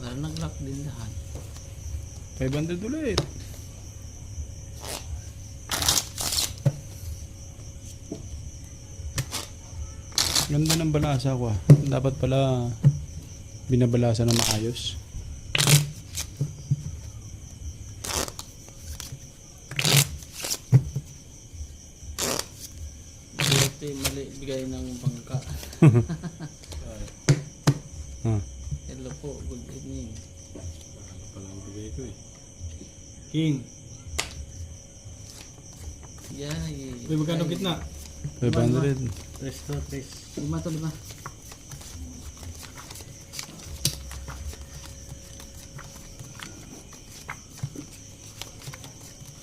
Para nag-lock din lahat. 500 ulit. Ganda ng balasa ko ah. Dapat pala binabalasa na maayos. Ito yung mali bigay ng bangka. Ah. Hello po, good evening. Palang bigay ko eh. King. Yay. Uy, magkano gitna? 500. Tres to, tres. 5 to 5.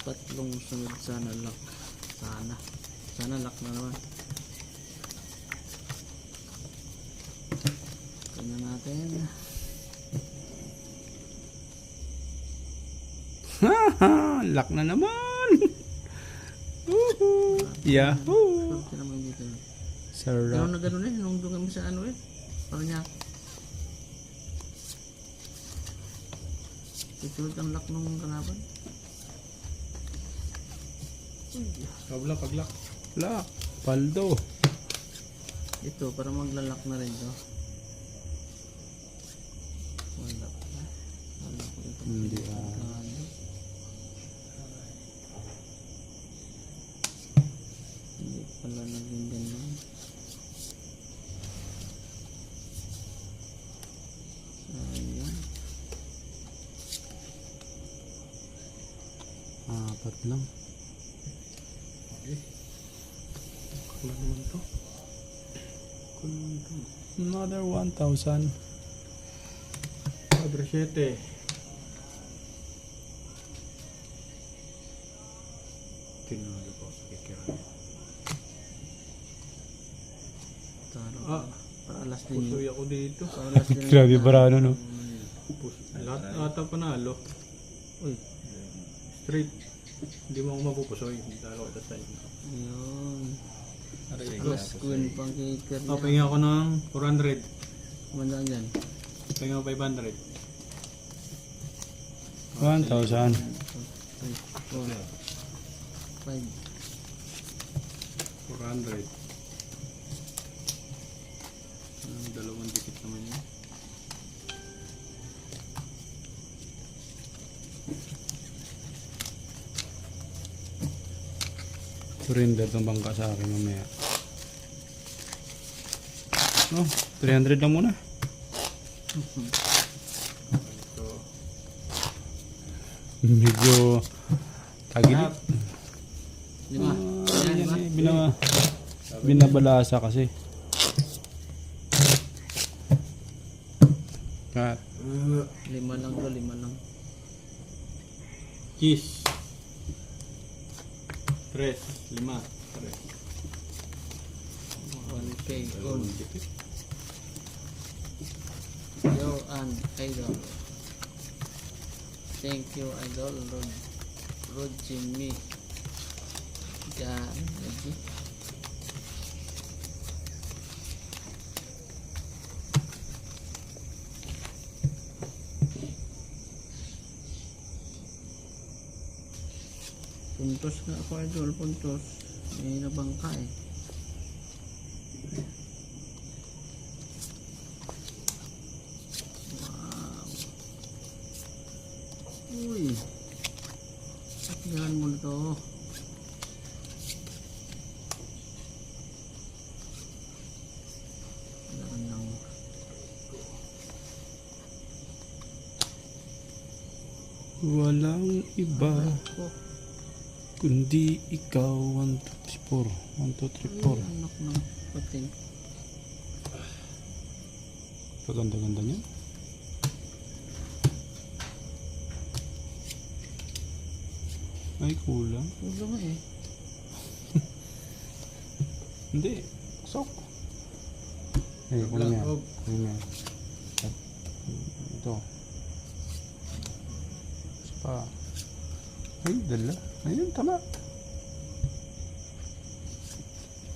Tatlong sunod sana lock. Sana lock na naman. Tingnan natin. Lock na naman. Woohoo. Yahoo. Swerte naman dito. Sarap. Pero na gano'n eh, nung doon kami sa ano eh. Parang niya. Tutulog ang lock nung kanapan. Kabla, paglak. Lock. Paldo. Ito, para maglalak na rin to. Wala pa. Wala ko ito. Hindi Hindi pala naging ganun. Sayang. Apat lang. Wala naman to. Another 1,000. Padre 7. Tinalo ko sa kikiran. Taro. Ah. Para alas din. Pusoy ako dito. Para alas din. Grabe barano no. Lahat ata panalo. Uy. Straight. Hindi mo ako mapupusoy. Hindi talo kita sa inyo. Ayun. Plus queen pang kicker Oh, niya. pahinga ako ng 400. Kumandaan dyan. Pahinga ako 500. 1,000. 4, 5. 400. Dalawang dikit naman yun. Surrender tong bangka sa akin mamaya. Oh, 300 lang muna. So, Medyo tagilid. 5. Ayan, Yan 5. eh, binabalasa kasi. Kat. 5 lang to, 5 lang. kiss. 3, 5. 1K on. Yo and idol. Thank you idol. Rod Jimmy. Yan. Lagi. Puntos na ako idol. Puntos. May nabangka eh. Uy, sakyan mo na to. Kailangan lang. Walang iba Oh, kundi ikaw. 1, 2, 3, 4. 1, 2, 3, 4. anak ng pating. Paganda-ganda niya. Ay, kulang. Ulo nga eh. Hindi. Sok. Ay, kulang yan. Black Kulang yan. At, ito. Isa pa. Ay, dala. Ayun, tama.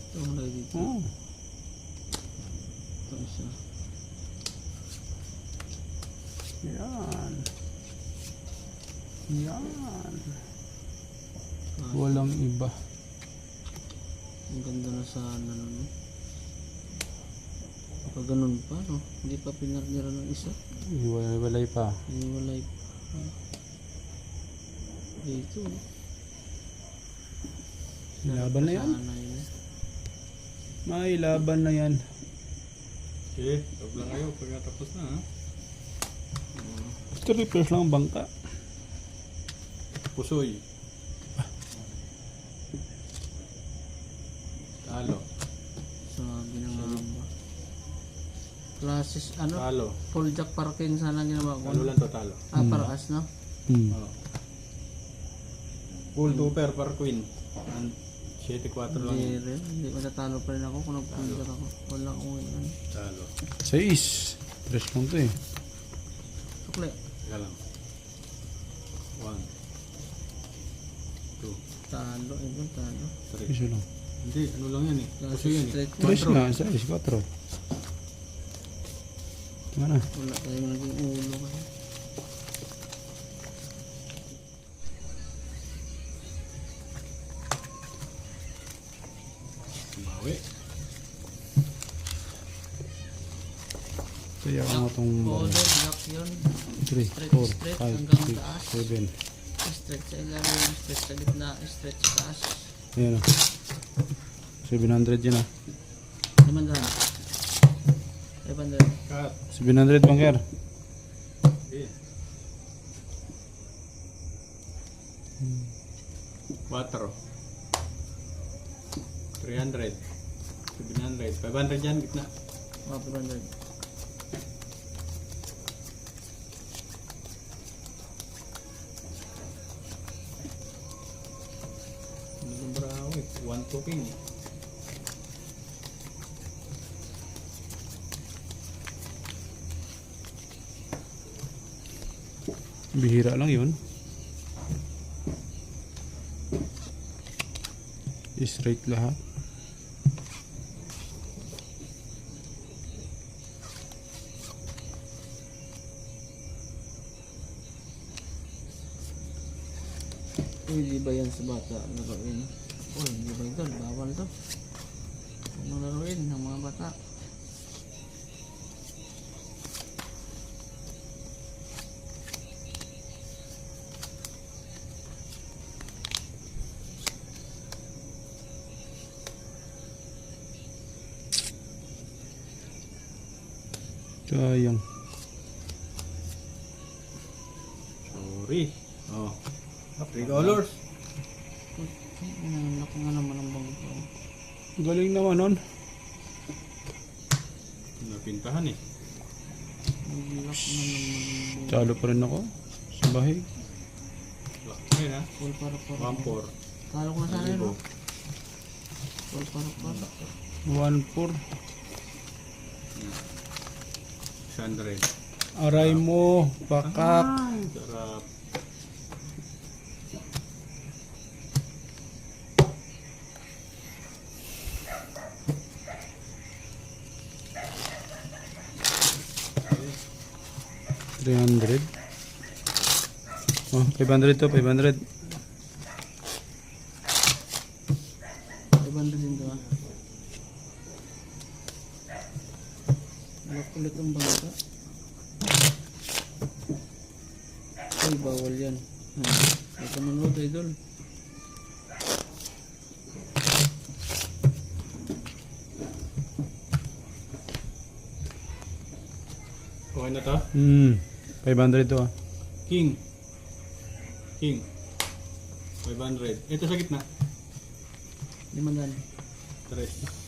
Ito mo lagi dito. Oo. Ito isa. Yan. Yan. Ah, Walang iba. ang ganda na sana nun. Baka ganun pa, no? Hindi pa pinarnira ng isa. Iwalay pa. Hiwalay pa. Dito. Laban na yan. Sana yun. May laban na yan. Okay, tawag lang kayo pag natapos na ha. Basta refresh lang ang bangka. Pusoy. Talo. Sabi ng hamba. Classes, ano? Talo. Full jack parking sana ginawa ko. Talo lang to, talo. Ah, paraas, no? Oh. Full tupper par queen. 7-4 lang Hindi yun. rin. Hindi matatalo pa rin ako kung nag-full jack ako. Wala akong yan. Talo. 6. Fresh lang to eh. Sukli. Teka lang. 1 2 Talo, ito, talo. 3. Iso lang. Hindi, ano lang yan eh. Puso yan eh. Straight Fresh one. nga. 6, 4. Mana? Wala tayong naging ulo kasi. Bawi. Kaya ako itong Order, lock yun. 3, Straight, 4, straight, 5, hanggang 6, taas. 7. Straight sa ilalim, straight sa gitna, straight sa taas. Ayan o. 700 yun ah. 500. 500. Cut. 700 bangker. Okay. 4 300 700 500 yan gitna. Mga 500. Ano yung bravo eh. 1 to king eh. Bihira lang yun. Straight lahat. Hindi ba yan sa bata laruin? Uy, hindi ba ito? Bawal to. Huwag mo laruin ng mga bata. Sayang. Sorry. Oh. 3 colors. Nanganak nga naman ang bangko. Galing naman nun. Napintahan eh. Naglak na naman. Talo pa rin ako. Sa bahig. Lock rin ha. Full para 1-4. Talo ko na sana yun. no? Full para 1-4. 600. Aray mo. Bakak. Sarap. $300. Oh, 500 to. 500. 500 din to ha. Lock ulit ang bangka. Ay, bawal yan. Ay, kamunod, idol. Okay na to? 500 to ah. King. King. 500. Ito sa gitna. 500. 3.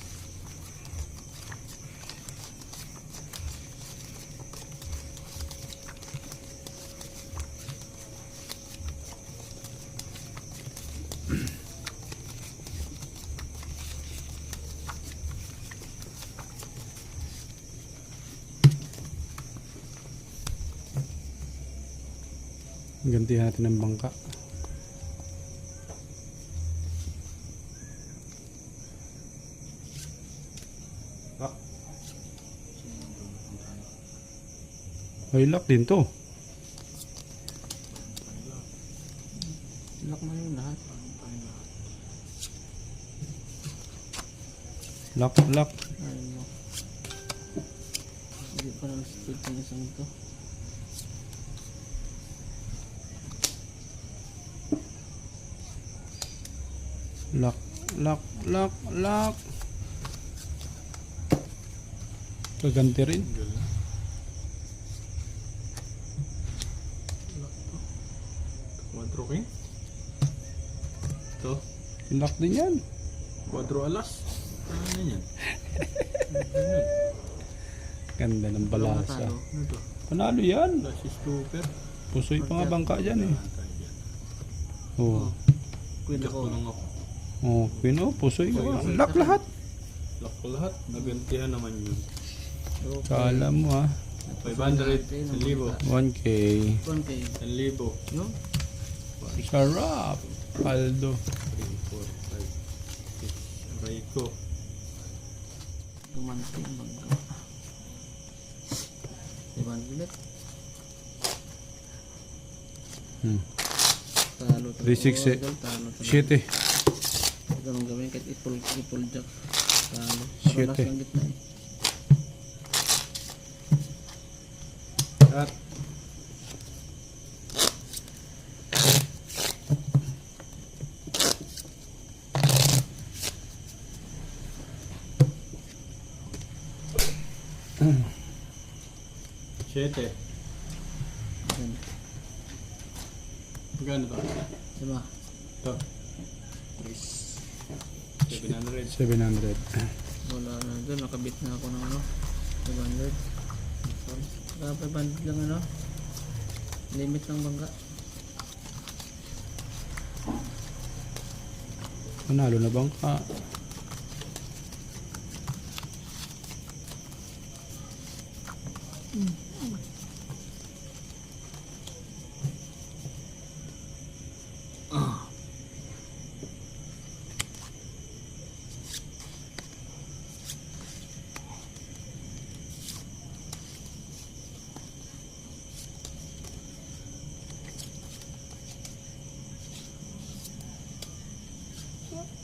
Gantihan natin ng bangka. Lock. Ay, lock din to. Lock mo yung lahat. Lock, lock. Ayun mo. Hindi pa nag-speed ng isang ito. Lock, lock, lock, lock. Kaganti rin. Quadro king. Ito. Lock din yan. Quadro alas. Ano yan? Ganda ng balasa. Natalo. Ano to? Panalo yan. Alas is super. Pusoy pa nga bangka dyan eh. Oo. Queen Jack ako. ko lang ako. Oh, Queen, oh, pusoy ka. Lock lahat. Lock ko lahat. Nagantihan naman yun. Okay. Kala mo ha. 500. 1,000. 1K. 1K. 1,000. Yung? Sarap. Paldo. 3, 4, 5, 6. Aray ko. Gumanti ang bangka. Diba ulit? Talo to. 360. Talo to. 7. Ganun gawin kahit ipul jack. Talo. Shit, Paralas eh. lang gitna eh. At Siyete. Yan. Magkano to? Diba? Ito. 700. 700. Wala na doon. Nakabit na ako ng ano. 500. Sorry. Kaya 500 lang ano. Limit ng bangka. Panalo na bangka.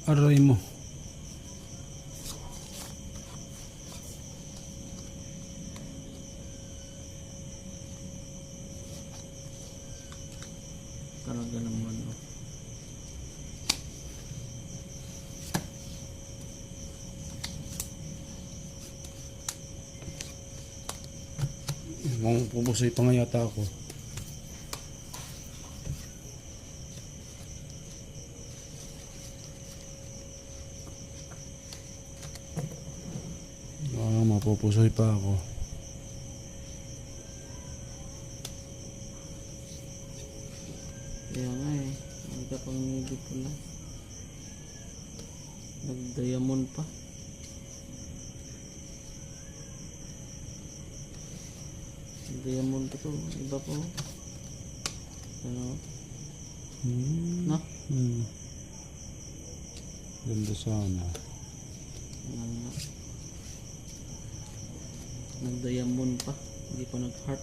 Aray mo. Talaga naman. Oh. Mukhang pupusoy pa nga yata ako. Mapupusoy pa ako. Kaya nga eh. Hindi pang medyo pula. Nag-diamond pa. Diamond pa to. Iba po. Ano? No? Ganda sana. Ano? Nag-diamond pa. Hindi pa nag-heart.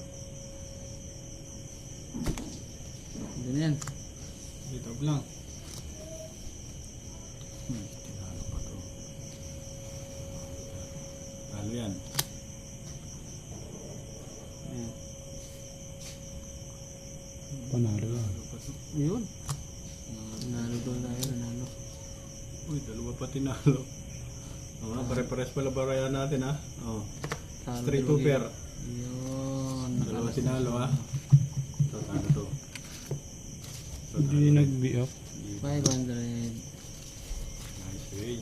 Ganyan. Dito lang. Tinalo pa to. Talo yan. Ayan. Panalo lang. Talo pa to. Ayun. Nanalo doon tayo. Nanalo. Uy, dalawa pa tinalo. Pare-pares pala barayan natin ha. Oh. Talo 3-2 pair. Yun. Dalawa tinalo ha. Ito, talo to. Hindi nag-be up. 500. Nice way.